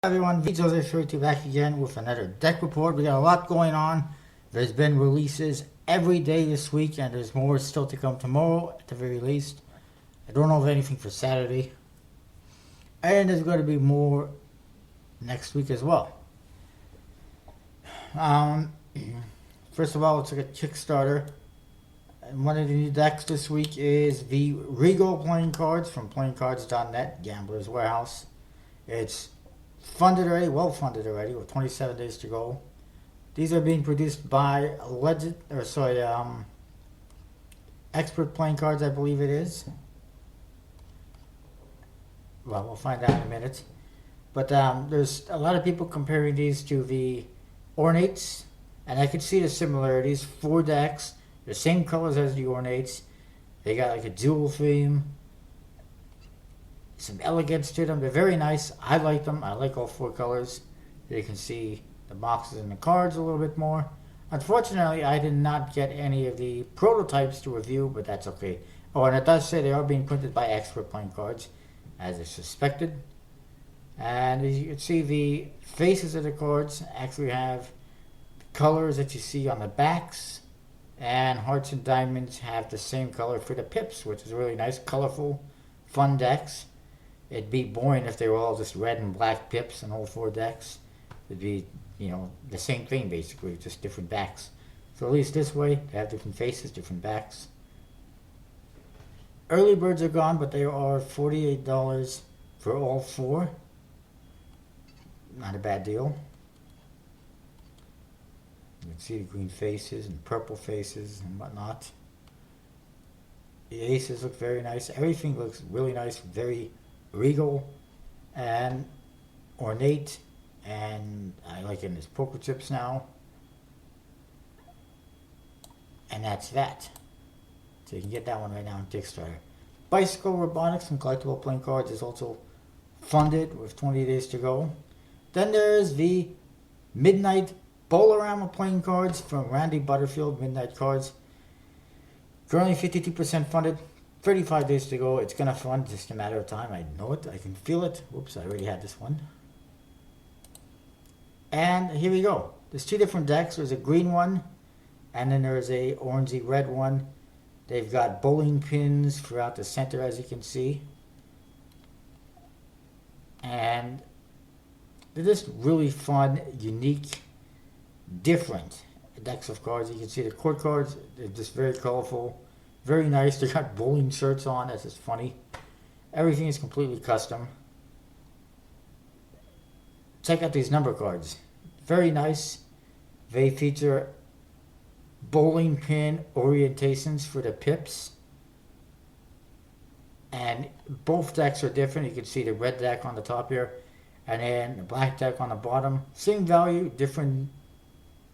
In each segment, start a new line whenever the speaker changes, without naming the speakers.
Everyone, Joseph Shorty back again with another deck report. We got a lot going on. There's been releases every day this week, and there's more still to come tomorrow at the very least. I don't know of anything for Saturday. And there's going to be more next week as well. First of all, let's look at Kickstarter. And one of the new decks this week is the Regal playing cards from playingcards.net, Gambler's Warehouse. It's funded already, well funded already, with 27 days to go. These are being produced by Expert Playing Cards, I believe it is. Well, we'll find out in a minute. But there's a lot of people comparing these to the Ornates, and I can see the similarities. 4 decks, the same colors as the Ornates. They got like a dual theme. Some elegance to them. They're very nice. I like them. I like all 4 colors. You can see the boxes and the cards a little bit more. Unfortunately, I did not get any of the prototypes to review, but that's okay. Oh, and it does say they are being printed by Expert Playing Cards, as I suspected. And as you can see, the faces of the cards actually have colors that you see on the backs, and Hearts and Diamonds have the same color for the pips, which is really nice, colorful, fun decks. It'd be boring if they were all just red and black pips in all 4 decks. It'd be, the same thing basically, just different backs. So at least this way, they have different faces, different backs. Early birds are gone, but they are $48 for all 4. Not a bad deal. You can see the green faces and purple faces and whatnot. The aces look very nice. Everything looks really nice, very regal and ornate, and I like it in his poker chips now. And that's that. So you can get that one right now on Kickstarter. Bicycle Robotics from Collectible Playing Cards is also funded with 20 days to go. Then there's the Midnight Bolorama Playing Cards from Randy Butterfield, Midnight Cards. Currently 52% funded. 35 days to go. It's going to fund, just a matter of time. I know it. I can feel it. Whoops, I already had this one. And here we go. There's 2 different decks. There's a green one, and then there's a orangey red one. They've got bowling pins throughout the center, as you can see. And they're just really fun, unique, different decks of cards. You can see the court cards. They're just very colorful. Very nice. They got bowling shirts on. That's just funny. Everything is completely custom. Check out these number cards. Very nice. They feature bowling pin orientations for the pips. And both decks are different. You can see the red deck on the top here, and then the black deck on the bottom. Same value, different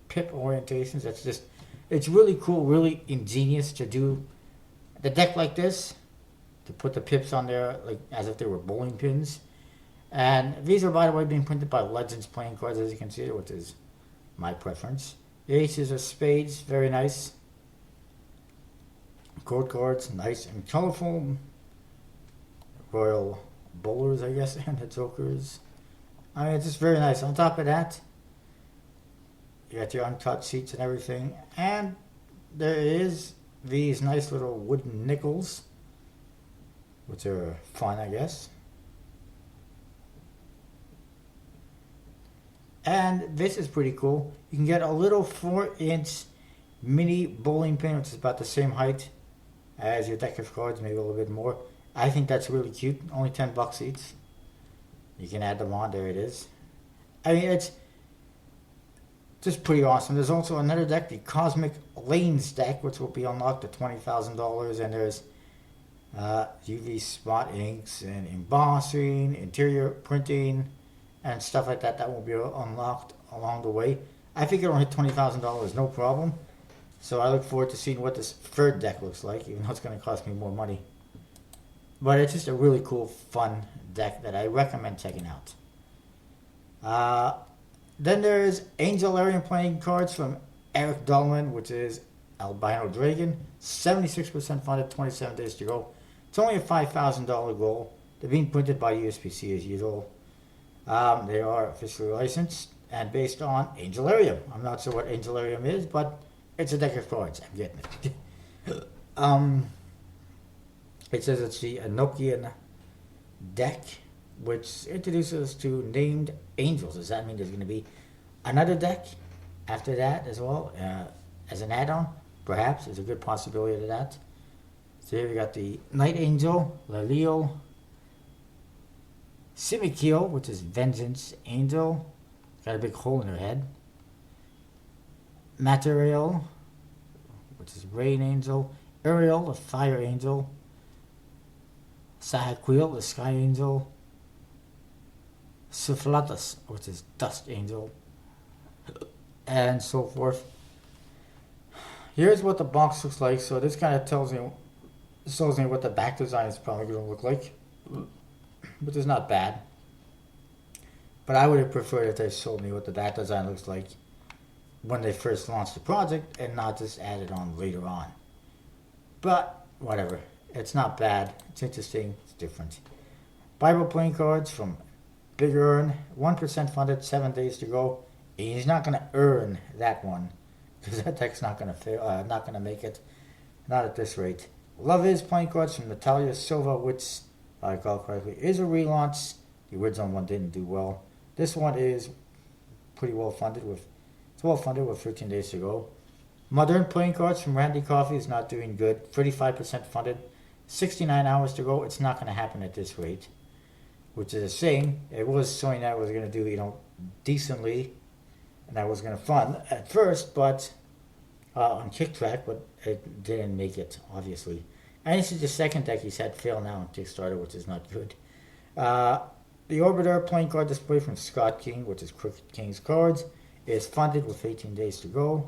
pip orientations. It's really cool, really ingenious to do the deck like this, to put the pips on there like as if they were bowling pins. And these are, by the way, being printed by Legends Playing Cards, as you can see, which is my preference. The aces are spades, very nice. Court cards, nice and colorful. Royal bowlers, I guess, and the jokers. I mean, it's just very nice. On top of that, you got your uncut sheets and everything. And there is these nice little wooden nickels, which are fun, I guess. And this is pretty cool. You can get a little 4-inch mini bowling pin, which is about the same height as your deck of cards, maybe a little bit more. I think that's really cute. Only $10 each. You can add them on. There it is. I mean, it's just pretty awesome. There's also another deck, the Cosmic Lanes deck, which will be unlocked at $20,000. And there's UV spot inks and embossing, interior printing, and stuff like that. That will be unlocked along the way. I think it'll hit $20,000, no problem. So I look forward to seeing what this 3rd deck looks like, even though it's going to cost me more money. But it's just a really cool, fun deck that I recommend checking out. Then there's Angel Arian Playing Cards from Eric Dullman, which is Albino Dragon. 76% funded, 27 days to go. It's only a $5,000 goal. They're being printed by USPC as usual. They are officially licensed and based on Angelarium. I'm not sure what Angelarium is, but it's a deck of cards. I'm getting it. It says it's the Enochian deck, which introduces us to named angels. Does that mean there's going to be another deck after that as well, as an add-on? Perhaps there's a good possibility of that. So here we got the Night Angel, Laleel, Simikiel, which is Vengeance Angel, got a big hole in her head. Material, which is Rain Angel, Uriel, the Fire Angel, Sahaquil, the Sky Angel, Syphilitus, which is Dust Angel, and so forth. Here's what the box looks like. So this kind of shows me what the back design is probably going to look like, which is not bad. But I would have preferred if they showed me what the back design looks like when they first launched the project and not just added on later on. But whatever, it's not bad. It's interesting. It's different. Bible playing cards from Big Earn, 1% funded, 7 days to go. He's not going to earn that one because that deck's not going to fail. Not going to make it. Not at this rate. Love Is playing cards from Natalia Silva, which, if I recall correctly, is a relaunch. The original one didn't do well. This one is pretty well funded with 13 days to go. Modern playing cards from Randy Coffey is not doing good. 35% funded, 69 hours to go. It's not going to happen at this rate, which is a shame. It was showing that it was going to do, decently, and that was going to fund at first, but on Kicktrack, but it didn't make it, obviously. And this is the second deck he's had fail now on Kickstarter, which is not good. The Orbiter playing card display from Scott King, which is Crooked King's Cards, is funded with 18 days to go.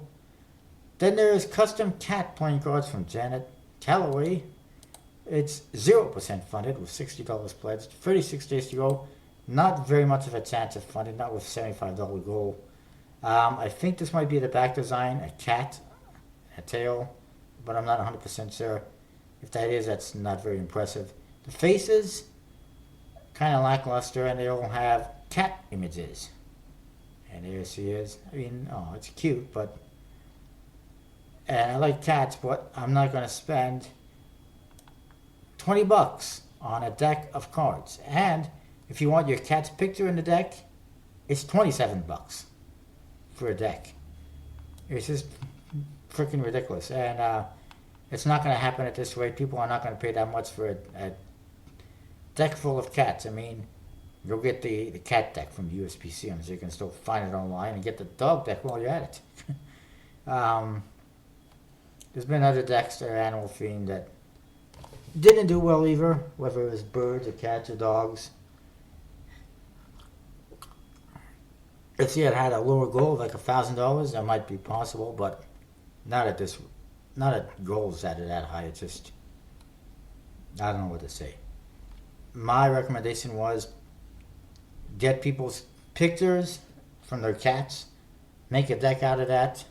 Then there is Custom Cat playing cards from Janet Calloway. It's 0% funded with $60 pledged, 36 days to go. Not very much of a chance of funding, not with $75 goal. I think this might be the back design, a cat, a tail, but I'm not 100% sure. If that is, that's not very impressive. The faces, kind of lackluster, and they all have cat images. And there she is. It's cute, but... And I like cats, but I'm not going to spend $20 on a deck of cards. And if you want your cat's picture in the deck, it's $27 for a deck. It's just freaking ridiculous. And it's not going to happen at this rate. People are not going to pay that much for a deck full of cats. You'll get the cat deck from USPC, so you can still find it online, and get the dog deck while you're at it. There's been other decks that are animal themed that didn't do well either, whether it was birds or cats or dogs. If you had a lower goal of like $1,000, that might be possible, but not at goals that are that high. It's just, I don't know what to say. My recommendation was get people's pictures from their cats, make a deck out of that.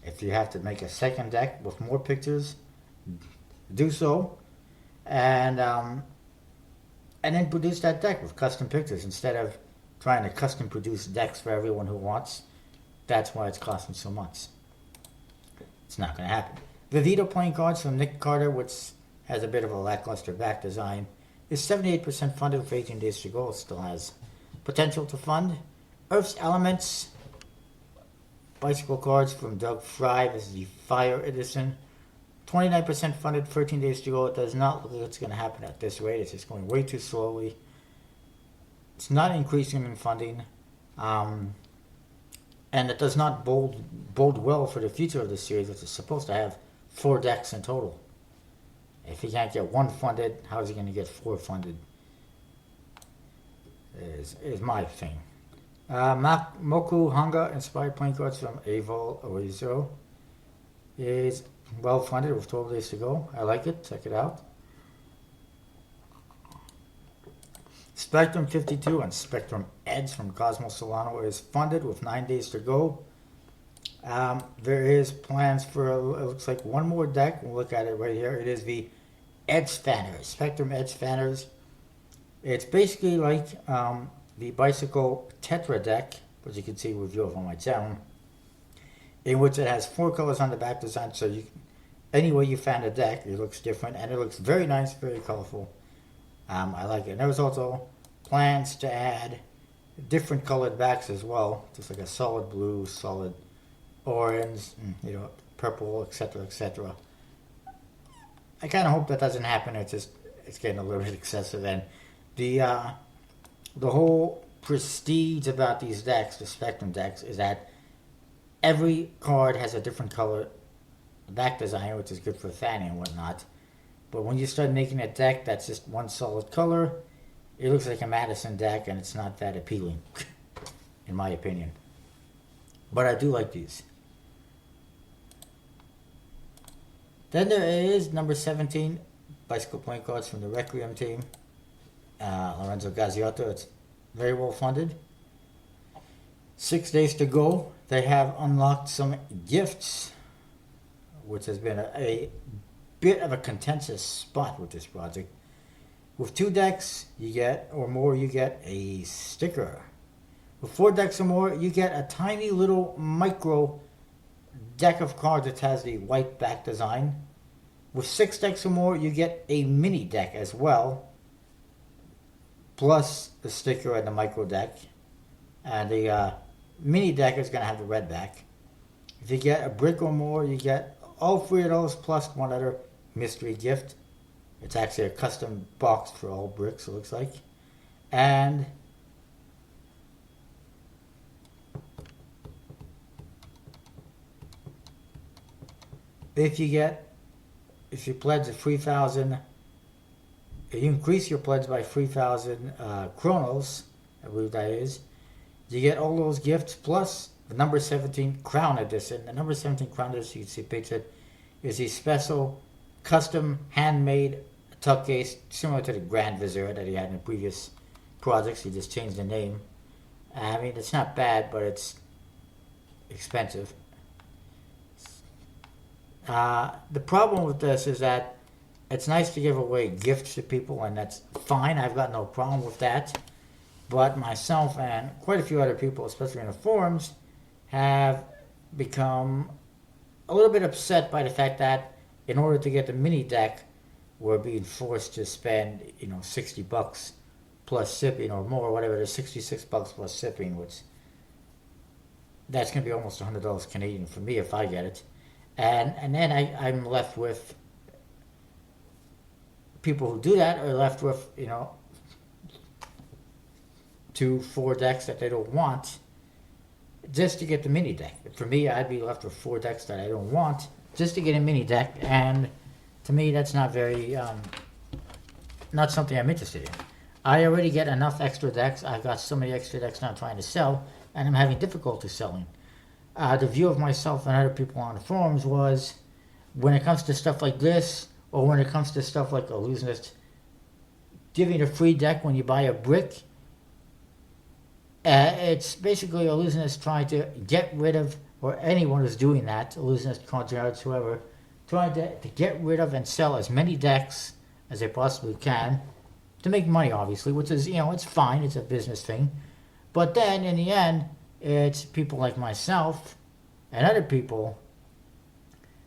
If you have to make a second deck with more pictures, do so, and then produce that deck with custom pictures instead of trying to custom produce decks for everyone who wants. That's why it's costing so much. It's not going to happen. Vivito playing cards from Nick Carter, which has a bit of a lackluster back design, is 78% funded with 18 days to go. It still has potential to fund. Earth's Elements bicycle cards from Doug Fry. This is the Fire Edition. 29% funded, 13 days to go. It does not look like it's going to happen at this rate. It's just going way too slowly. It's not increasing in funding. And it does not bode well for the future of the series, which is supposed to have 4 decks in total. If he can't get 1 funded, how is he going to get 4 funded? Is my thing. Moku Hanga inspired playing cards from Evil Orizo is well funded with 12 days to go. I like it. Check it out. Spectrum 52 and Spectrum Edge from Cosmo Solano is funded with 9 days to go. There is plans for, it looks like, one more deck. We'll look at it right here. It is the Edge Fanners, Spectrum Edge Fanners. It's basically like the the Bicycle Tetra deck, which you can see a review of on my channel, in which it has 4 colors on the back design, so you any way you fan the deck, it looks different, and it looks very nice, very colorful. I like it. And there was also plans to add different colored backs as well, just like a solid blue, solid orange, purple, etc., etc. I kind of hope that doesn't happen. It's getting a little bit excessive, and the whole prestige about these decks, the Spectrum decks, is that every card has a different color back design, which is good for fanning and whatnot. But when you start making a deck that's just one solid color, it looks like a Madison deck, and it's not that appealing, in my opinion. But I do like these. Then there is number 17, bicycle playing cards from the Requiem team. Lorenzo Gazziotto. It's very well funded. 6 days to go. They have unlocked some gifts, which has been a bit of a contentious spot with this project. With 2 decks you get a sticker. With 4 decks or more, you get a tiny little micro deck of cards that has the white back design. With 6 decks or more, you get a mini deck as well, plus the sticker and the micro deck. And the mini deck is going to have the red back. If you get a brick or more, you get all 3 of those plus one other mystery gift. It's actually a custom box for all bricks, it looks like. And if you pledge a 3,000, you increase your pledge by 3,000 chronos, I believe that is, you get all those gifts plus the number 17 Crown Edition. The number 17 Crown Edition, you can see pictured, is a special custom handmade tuck case similar to the Grand Vizier that he had in previous projects. He just changed the name. I mean, it's not bad, but it's expensive. The problem with this is that it's nice to give away gifts to people, and that's fine. I've got no problem with that. But myself and quite a few other people, especially in the forums, have become a little bit upset by the fact that in order to get the mini deck, we're being forced to spend, $60 plus shipping or more, whatever it is, $66 plus shipping, which that's going to be almost $100 Canadian for me if I get it. And then I'm left with people who do that are left with, 2-4 decks that they don't want just to get the mini deck. For me, I'd be left with 4 decks that I don't want just to get a mini deck, and to me that's not very, not something I'm interested in. I already get enough extra decks. I've got so many extra decks now I'm trying to sell, and I'm having difficulty selling. The view of myself and other people on the forums was, when it comes to stuff like this, or when it comes to stuff like Illusionist giving a free deck when you buy a brick, it's basically Illusionist trying to get rid of, or anyone who's doing that, Illusionist, Conjuring, whoever, trying to get rid of and sell as many decks as they possibly can to make money, obviously, which is, it's fine, it's a business thing. But then, in the end, it's people like myself and other people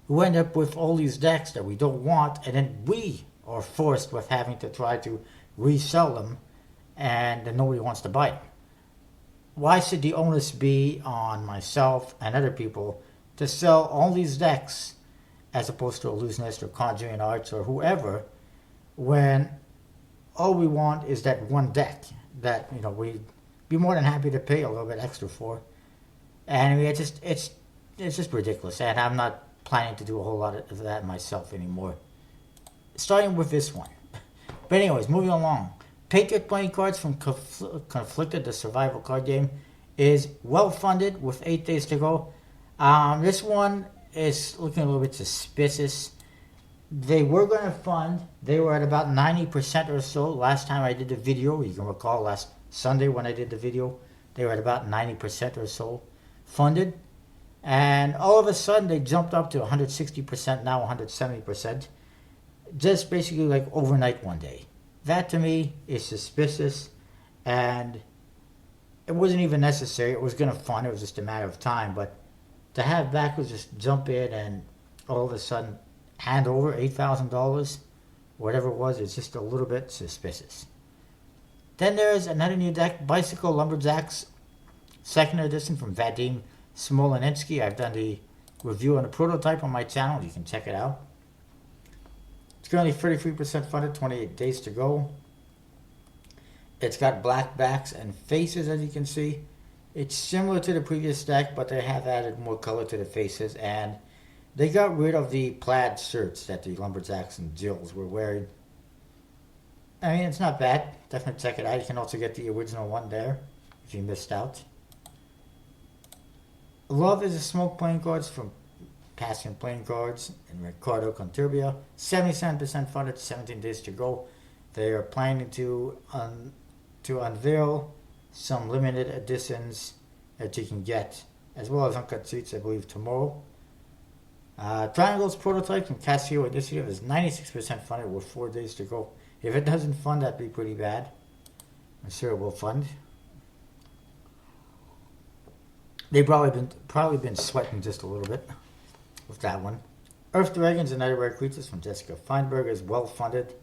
who end up with all these decks that we don't want, and then we are forced with having to try to resell them, and then nobody wants to buy them. Why should the onus be on myself and other people to sell all these decks as opposed to Illusionist or Conjuring Arts or whoever, when all we want is that one deck that we'd be more than happy to pay a little bit extra for? And I mean, it's just ridiculous, and I'm not planning to do a whole lot of that myself anymore. Starting with this one. But anyways, moving along. Patriot playing cards from Conflicted, the survival card game, is well funded with 8 days to go. This one is looking a little bit suspicious. They were going to fund. They were at about 90% or so last time I did the video. You can recall last Sunday when I did the video, they were at about 90% or so funded. And all of a sudden they jumped up to 160%, now 170%. Just basically like overnight one day. That to me is suspicious, and it wasn't even necessary. It was gonna fun. It was just a matter of time. But to have backers just jump in and all of a sudden hand over $8,000, whatever it was, is just a little bit suspicious. Then there's another new deck, Bicycle Lumberjacks, second edition from Vadim Smolensky. I've done the review on the prototype on my channel. You can check it out. It's currently 33% funded, 28 days to go. It's got black backs and faces, as you can see. It's similar to the previous deck, but they have added more color to the faces, and they got rid of the plaid shirts that the Lumberjacks and Jills were wearing. I mean, it's not bad. Definitely check it out. You can also get the original one there if you missed out. Love is a Smoke playing cards from Passion Playing Cards and Ricardo Conturbia. 77% funded, 17 days to go. They are planning to unveil some limited editions that you can get, as well as uncut seats, I believe, tomorrow. Triangle's prototype from Casio Initiative is 96% funded with 4 days to go. If it doesn't fund, that'd be pretty bad. I'm sure it will fund. They've probably been sweating just a little bit with that one. Earth Dragons and Other Rare Creatures from Jessica Feinberg is well funded.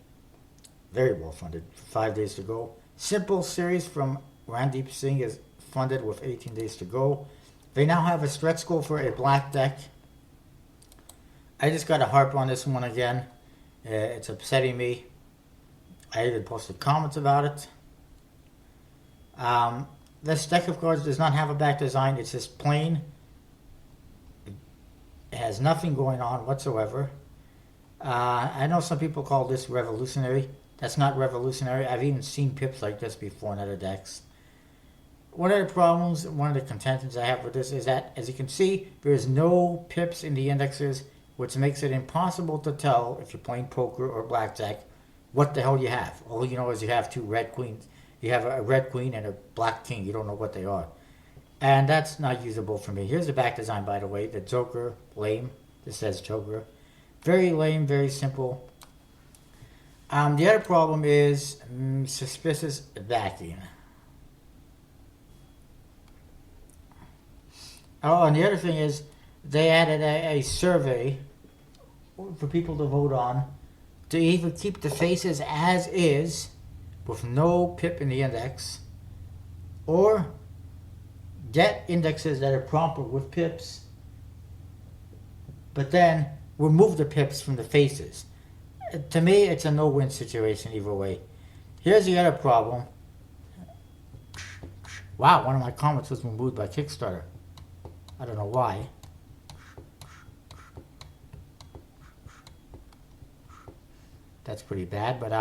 Very well funded. 5 days to go. Simple series from Randeep Singh is funded with 18 days to go. They now have a stretch goal for a black deck. I just got to harp on this one again. It's upsetting me. I even posted comments about it. This deck of cards does not have a back design. It's just plain. It has nothing going on whatsoever. I know some people call this revolutionary. That's not revolutionary. I've even seen pips like this before in other decks. One of the problems, one of the contentions I have with this is that, as you can see, there is no pips in the indexes, which makes it impossible to tell if you're playing poker or blackjack what the hell you have. All you know is you have two red queens. You have a red queen and a black king. You don't know what they are. And that's not usable for me. Here's the back design, by the way. The Joker, lame. This says Joker. Very lame, very simple. The other problem is suspicious backing. Oh, and the other thing is they added a survey for people to vote on to either keep the faces as is with no pip in the index, or get indexes that are proper with pips, but then remove the pips from the faces. To me, it's a no-win situation either way. Here's the other problem. Wow, one of my comments was removed by Kickstarter. I don't know why. That's pretty bad, but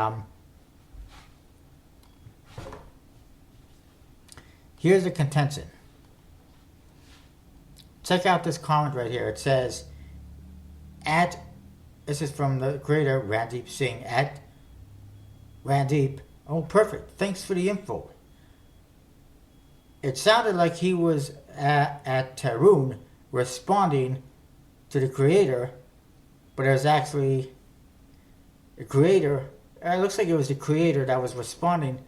here's the contention. Check out this comment right here. It says, this is from the creator, Randeep Singh, Randeep. Oh, perfect. Thanks for the info. It sounded like he was at Tarun responding to the creator, but it was actually the creator. It looks like it was the creator that was responding.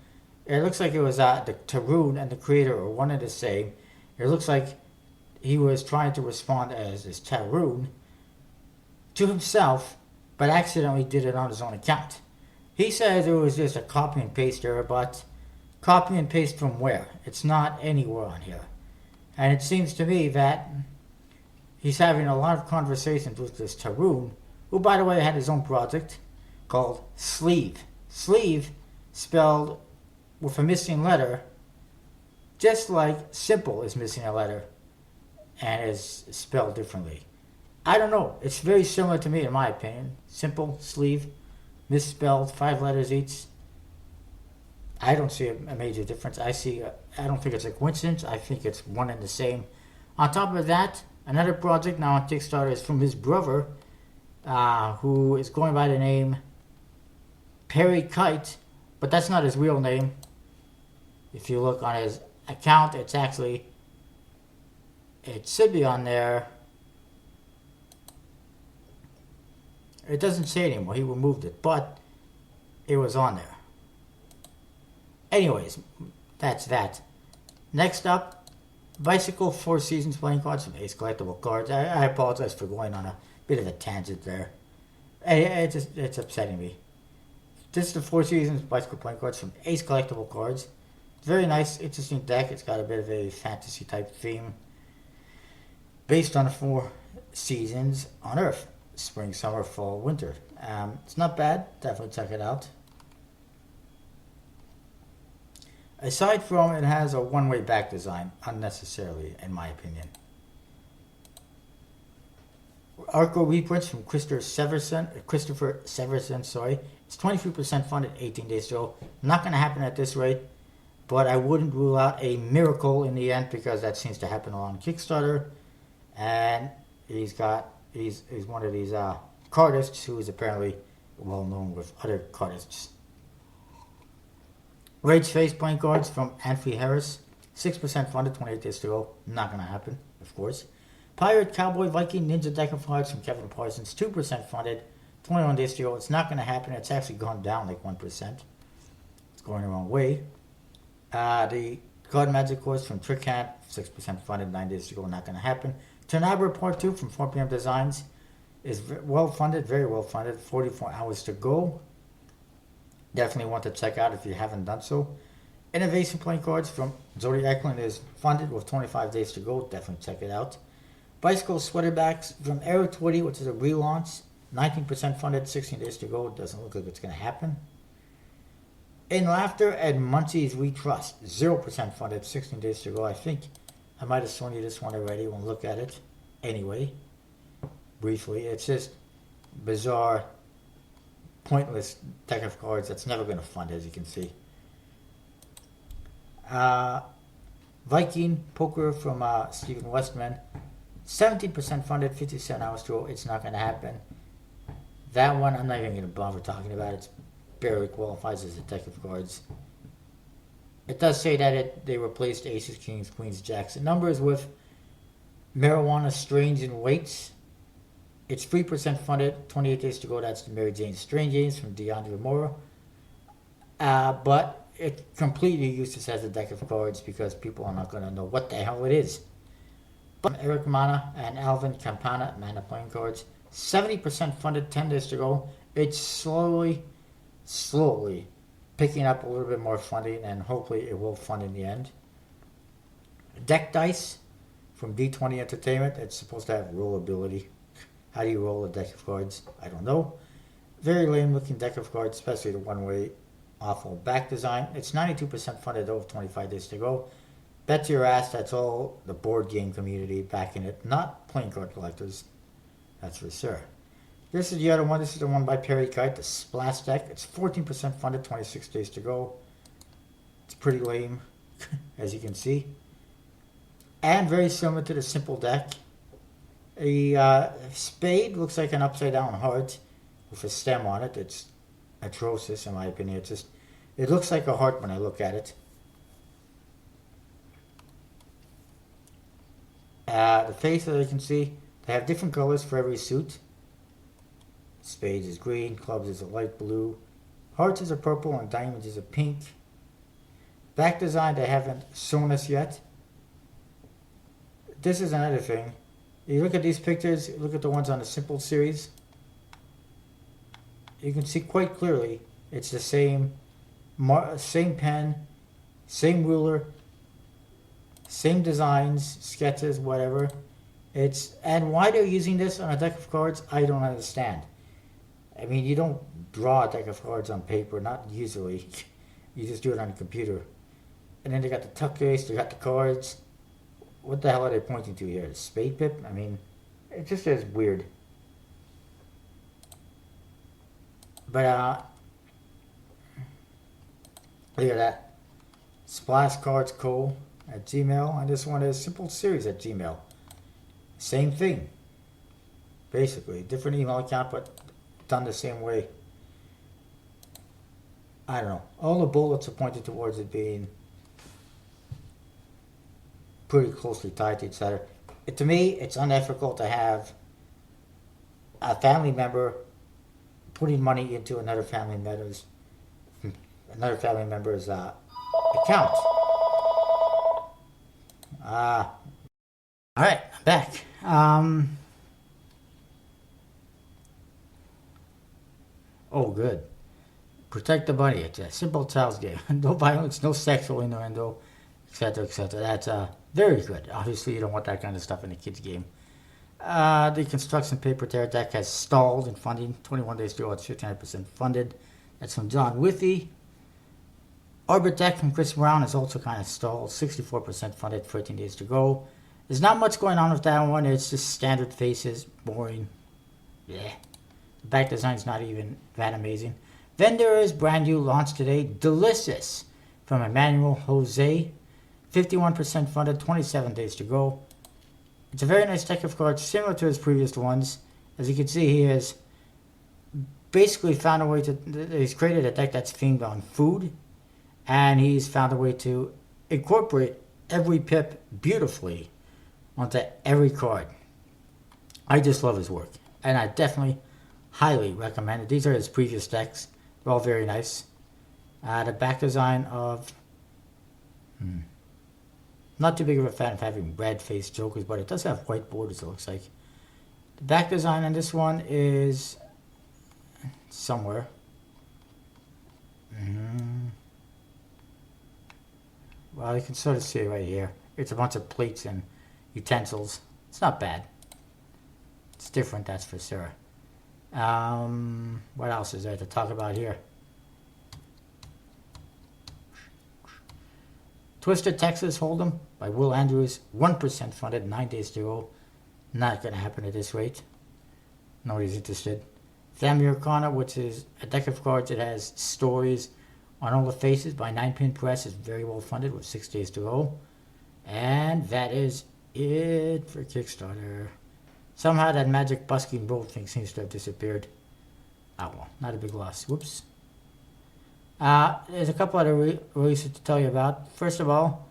It looks like it was the Tarun and the creator are one and the same. It looks like he was trying to respond as Tarun to himself, but accidentally did it on his own account. He says it was just a copy and paste error, but copy and paste from where? It's not anywhere on here. And it seems to me that he's having a lot of conversations with this Tarun, who, by the way, had his own project called Sleeve. Sleeve spelled with a missing letter, just like Simple is missing a letter and is spelled differently. I don't know. It's very similar to me, in my opinion. Simple, Sleeve, misspelled, 5 letters each. I don't see a major difference. I don't think it's a coincidence. I think it's one and the same. On top of that, another project now on Kickstarter is from his brother, who is going by the name Perry Kite, but that's not his real name. If you look on his account, it should be on there. It doesn't say it anymore. He removed it, but it was on there. Anyways, that's that. Next up, Bicycle Four Seasons playing cards from Ace Collectible Cards. I apologize for going on a bit of a tangent there. It's upsetting me. This is the Four Seasons Bicycle playing cards from Ace Collectible Cards. Very nice, interesting deck. It's got a bit of a fantasy type theme based on the four seasons on Earth: spring, summer, fall, winter. It's not bad. Definitely check it out. Aside from it has a one-way back design, unnecessarily, in my opinion. Arco reprints from Christopher Severson, sorry. It's 23% funded, 18 days to go. Not going to happen at this rate, but I wouldn't rule out a miracle in the end because that seems to happen along Kickstarter. And he's one of these cardists who is apparently well known with other cardists. Rage Face playing cards from Anthony Harris. 6% funded, 28 days to go. Not going to happen, of course. Pirate, Cowboy, Viking, Ninja deck of cards from Kevin Parsons. 2% funded, 21 days to go. It's not going to happen. It's actually gone down like 1%. It's going the wrong way. The Card Magic course from Trick Hand. 6% funded, 9 days to go. Not going to happen. Ternabra Part 2 from 4PM Designs is well funded, very well funded. 44 hours to go. Definitely want to check out if you haven't done so. Innovation playing cards from Jody Eklund is funded with 25 days to go. Definitely check it out. Bicycle Sweaterbacks from Aero Twitty, which is a relaunch. 19% funded, 16 days to go. Doesn't look like it's going to happen. In Laughter and Munchies We Trust. 0% funded, 16 days to go. I think I might have shown you this one already. We'll look at it anyway. Briefly. It's just bizarre, pointless deck of cards that's never going to fund, as you can see. Viking Poker from Stephen Westman. 17% funded, 57 hours to go. It's not going to happen. That one, I'm not even going to bother talking about. It barely qualifies as a deck of cards. It does say that they replaced Aces, Kings, Queens, Jacks, and numbers with Marijuana Strange and Weights. It's 3% funded, 28 days to go. That's the Mary Jane Strange Games from DeAndre Mora. But it completely useless as a deck of cards because people are not going to know what the hell it is. But Eric Mana and Alvin Campana, Mana playing cards. 70% funded, 10 days to go. It's slowly picking up a little bit more funding, and hopefully it will fund in the end. Deck Dice from D20 Entertainment. It's supposed to have rollability. How do you roll a deck of cards? I don't know. Very lame looking deck of cards, especially the one-way awful back design. It's 92% funded, over 25 days to go. Bet your ass that's all the board game community backing it, not playing card collectors. That's for sure. This is the other one. This is the one by Perry Kite, the Splash deck. It's 14% funded, 26 days to go. It's pretty lame, as you can see. And very similar to the Simple deck. A spade looks like an upside down heart with a stem on it. It's atrocious in my opinion. It looks like a heart when I look at it. The face, as you can see, they have different colors for every suit. Spades is green, clubs is a light blue, hearts is a purple, and diamonds is a pink. Back design they haven't shown us yet. This is another thing. You look at these pictures, look at the ones on the Simple series. You can see quite clearly it's the same pen, same ruler, same designs, sketches, whatever. And why they're using this on a deck of cards, I don't understand. I mean, you don't draw a deck of cards on paper, not usually. You just do it on a computer. And then they got the tuck case, they got the cards. What the hell are they pointing to here? The spade pip? I mean, it just is weird. But, look at that. Splash Cards Co. at Gmail. And this one is Simple Series at Gmail. Same thing. Basically. Different email account, but done the same way. I don't know. All the bullets are pointed towards it being pretty closely tied to each other. To me, it's unethical to have a family member putting money into another family member's account. All right, I'm back. Oh, good. Protect the bunny. It's a simple child's game. No violence, no sexual innuendo, etc., etc. That's very good. Obviously, you don't want that kind of stuff in a kid's game. The construction paper tear deck has stalled in funding. 21 days ago, it's 59% funded. That's from John Withy. Orbit deck from Chris Brown is also kind of stalled. 64% funded, 14 days to go. There's not much going on with that one. It's just standard faces, boring. Yeah. The back design's not even that amazing. Then there is brand new launch today, Delicious from Emmanuel Jose. 51% funded, 27 days to go. It's a very nice deck of cards, similar to his previous ones. As you can see, he has basically found a way to... He's created a deck that's themed on food. And he's found a way to incorporate every pip beautifully onto every card. I just love his work. And I definitely, highly recommend it. These are his previous decks. They're all very nice. The back design of... Not too big of a fan of having red-faced jokers, but it does have white borders, it looks like. The back design on this one is... somewhere. Well, you can sort of see it right here. It's a bunch of plates and utensils. It's not bad. It's different, that's for sure. What else is there to talk about here? Twisted Texas Hold'em by Will Andrews. 1% funded, 9 days to go. Not going to happen at this rate. Nobody's interested. Family Arcana, which is a deck of cards that has stories on all the faces by 9-Pin Press, is very well funded with 6 days to go. And that is it for Kickstarter. Somehow that Magic Busking Bolt thing seems to have disappeared. Oh well, not a big loss. Whoops. There's a couple other releases to tell you about. First of all,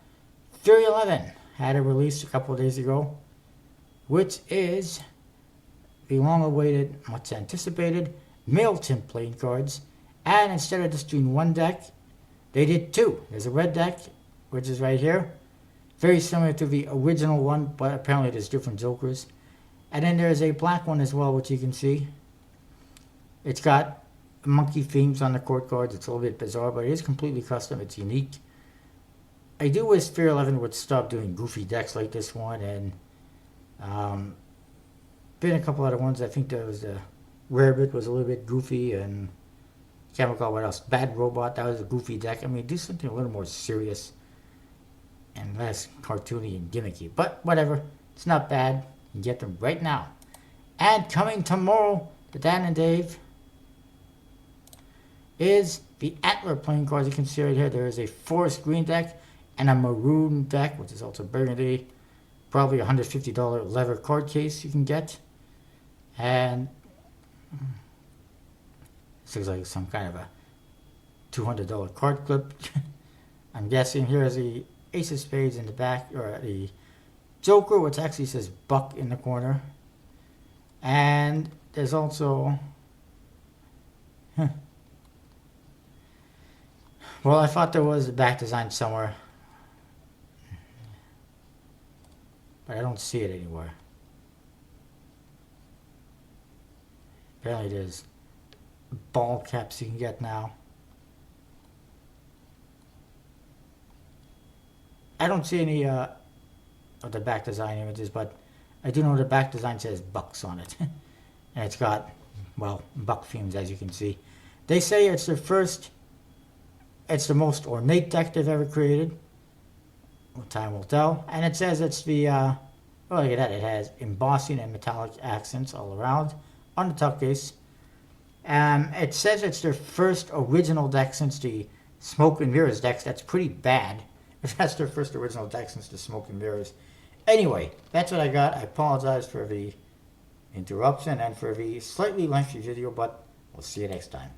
Fury 11 had a release a couple of days ago, which is the long-awaited, much anticipated MailChimp playing cards. And instead of just doing one deck, they did two. There's a red deck, which is right here. Very similar to the original one, but apparently there's different jokers. And then there's a black one as well, which you can see. It's got monkey themes on the court cards. It's a little bit bizarre, but it is completely custom. It's unique. I do wish Fear 11 would stop doing goofy decks like this one, and been a couple other ones. I think there was the Rarebit was a little bit goofy, and can't recall what else. Bad Robot, that was a goofy deck. I mean, do something a little more serious and less cartoony and gimmicky. But whatever, it's not bad. You can get them right now. And coming tomorrow to Dan and Dave is the Antler playing cards. You can see right here, there is a forest green deck and a maroon deck, which is also burgundy. Probably a $150 leather card case you can get. And this looks like some kind of a $200 card clip. I'm guessing here's the Ace of Spades in the back, or the Joker, which actually says Buck in the corner. And there's also... Well, I thought there was a back design somewhere, but I don't see it anywhere. Apparently there's ball caps you can get now. I don't see any of the back design images, but I do know the back design says Bucks on it. And it's got, well, Buck themes, as you can see. They say it's their first... It's the most ornate deck they've ever created. Well, time will tell. And it says it's the... oh, look at that. It has embossing and metallic accents all around on the top case. It says it's their first original deck since the Smoke and Mirrors decks. That's pretty bad. If that's their first original deck since the Smoke and Mirrors. Anyway, that's what I got. I apologize for the interruption and for the slightly lengthy video, but we'll see you next time.